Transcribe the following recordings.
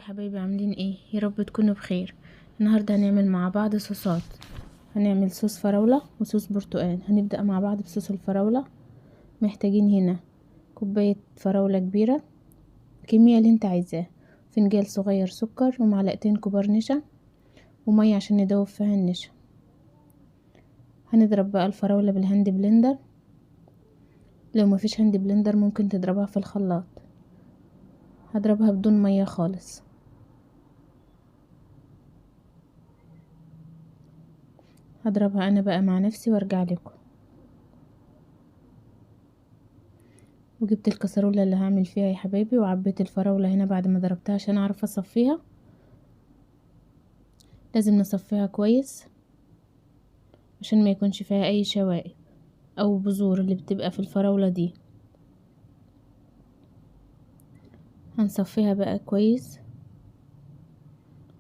يا حبايبي عاملين ايه؟ يا رب تكونوا بخير. النهارده هنعمل مع بعض صوصات. هنعمل صوص فراولة وصوص برتقال. هنبدأ مع بعض بصوص الفراولة. محتاجين هنا كوباية فراولة كبيرة، الكمية اللي انت عايزاه، فنجان صغير سكر، ومعلقتين كبار نشا، ومية عشان ندوب فيها النشا. هنضرب بقى الفراولة بالهاند بلندر، لو مفيش هاند بلندر ممكن تضربها في الخلاط. هضربها بدون مية خالص. هضربها انا بقى مع نفسي وارجع لكم. وجبت الكسرولة اللي هعمل فيها يا حبايبي، وعبيت الفراولة هنا بعد ما ضربتها عشان اعرف اصفيها. لازم نصفيها كويس عشان ما يكونش فيها اي شوائب او بذور اللي بتبقى في الفراولة دي. هنصفيها بقى كويس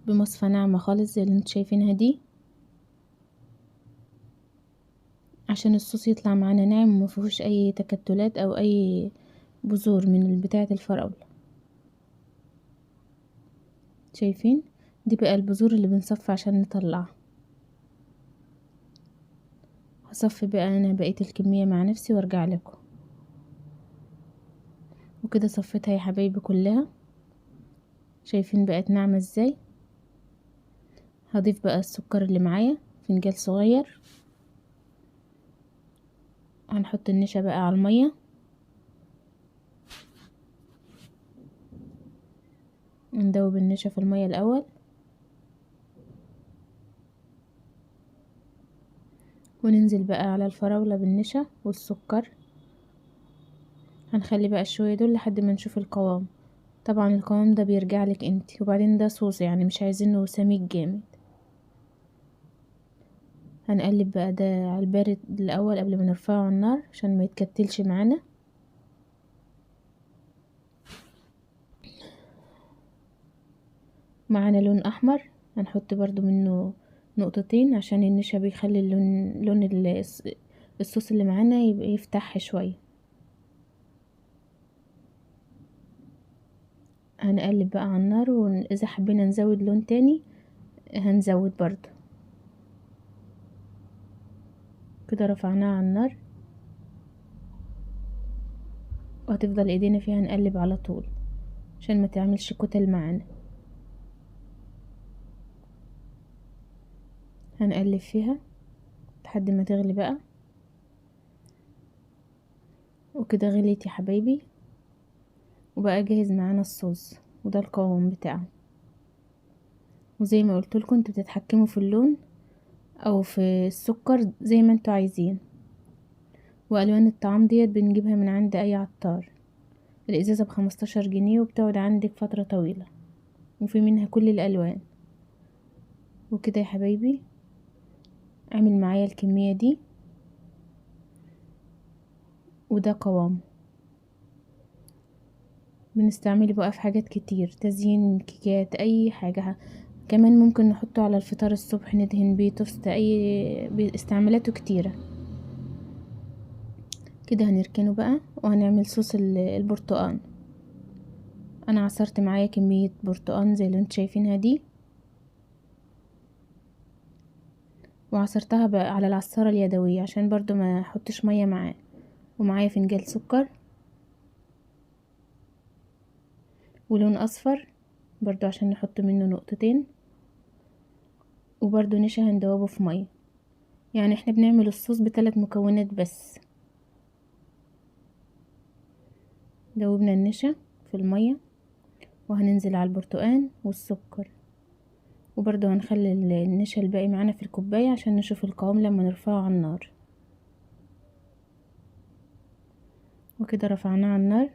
بمصفى ناعمة خالص زي اللي انتوا شايفينها دي، عشان الصوص يطلع معانا ناعم ومفيهوش اي تكتلات او اي بذور من بتاعة الفراولة. شايفين؟ دي بقى البذور اللي بنصفي عشان نطلعها. هصفي بقى انا بقية الكمية مع نفسي وارجع لكم. وكده صفيتها يا حبايبي كلها. شايفين بقت ناعمة ازاي؟ هضيف بقى السكر اللي معايا، فنجان صغير. هنحط النشا بقى على المية، ندوب النشا في المية الاول، وننزل بقى على الفراولة بالنشا والسكر. هنخلي بقى الشوية دول لحد ما نشوف القوام. طبعا القوام ده بيرجع لك انتي، وبعدين ده صوص يعني مش عايزينه سميك جامد. هنقلب بقى ده على البارد الاول قبل ما نرفعه على النار عشان ما يتكتلش معانا. معانا لون احمر، هنحط برضو منه نقطتين عشان النشا بيخلي لون الصوص اللي معانا يبقى يفتح شوية. هنقلب بقى على النار، واذا حبينا نزود لون تاني هنزود برضو. كده رفعناها على النار، وهتفضل ايدينا فيها نقلب على طول عشان ما تعملش كتل معانا. هنقلب فيها لحد ما تغلي بقى. وكده غليت يا حبايبي، وبقى جاهز معانا الصوص، وده القوام بتاعه. وزي ما قلت لكم انتوا بتتحكموا في اللون او في السكر زي ما انتوا عايزين. والوان الطعام ديت بنجيبها من عند اي عطار. الازازه ب15 جنيه وبتقعد عندك فتره طويله، وفي منها كل الالوان. وكده يا حبايبي اعمل معايا الكميه دي، وده قوام. بنستعمله بقى في حاجات كتير، تزيين كيكات، اي حاجه. كمان ممكن نحطه على الفطار الصبح، ندهن بيه توست، استعمالاته كتيره. كده هنركنه بقى، وهنعمل صوص البرتقال. انا عصرت معايا كميه برتقال زي اللي انتوا شايفينها دي، وعصرتها بقى على العصارة اليدوية عشان برضو ما احطش مية معاه. ومعايا فنجان سكر ولون اصفر برضو عشان نحط منه نقطتين، وبرضو نشا هندوبه في مية. يعني احنا بنعمل الصوص ب3 مكونات بس. دوبنا النشا في المية، وهننزل على البرتقان والسكر، وبرضو هنخلي النشا الباقي معانا في الكوباية عشان نشوف القوام لما نرفعه على النار. وكده رفعناه على النار.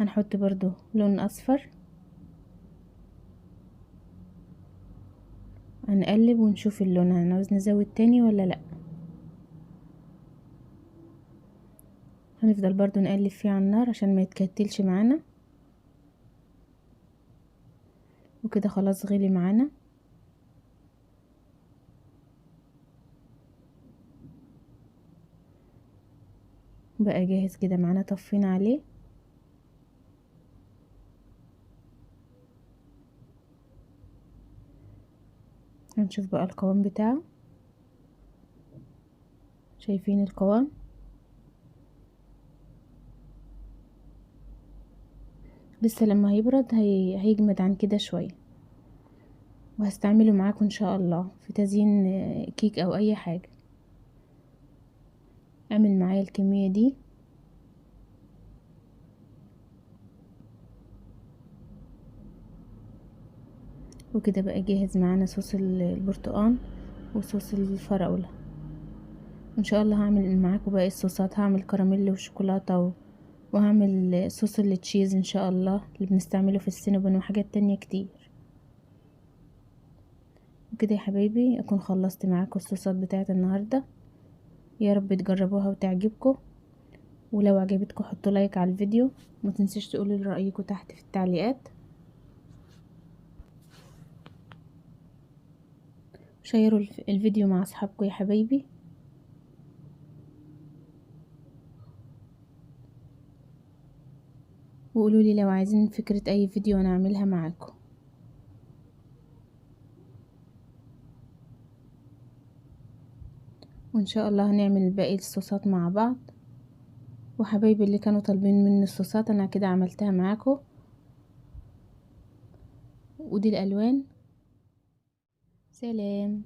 هنحط برضو لون اصفر، هنقلب ونشوف اللون، هنعوز نزود تاني ولا لا. هنفضل برضو نقلب فيه على النار عشان ما يتكتلش معانا. وكده خلاص غلي معانا. بقى جاهز كده معانا، طفينا عليه. هنشوف بقى القوام بتاعه. شايفين القوام؟ لسه لما هيبرد هيجمد عن كده شوية، وهستعمله معاكم ان شاء الله في تزيين كيك او اي حاجة. اعمل معايا الكمية دي. وكده بقى جاهز معانا صوص البرتقال وصوص الفراولة. ان شاء الله هعمل معاكم باقي الصوصات، هعمل كراميل وشوكولاتة وهعمل صوص التشيز ان شاء الله اللي بنستعمله في السينابون وحاجات تانية كتير. وكده يا حبايبي اكون خلصت معاكم الصوصات بتاعت النهاردة. يا رب تجربوها وتعجبكم، ولو عجبتكم حطوا لايك على الفيديو، ما تنسوش تقولوا لي رأيكم تحت في التعليقات. شيروا الفيديو مع اصحابكم يا حبايبي. وقولوا لي لو عايزين فكرة اي فيديو انا اعملها معاكم. وان شاء الله هنعمل باقي الصوصات مع بعض. وحبايبي اللي كانوا طالبين مني الصوصات انا كده عملتها معاكم. ودي الالوان. سلام.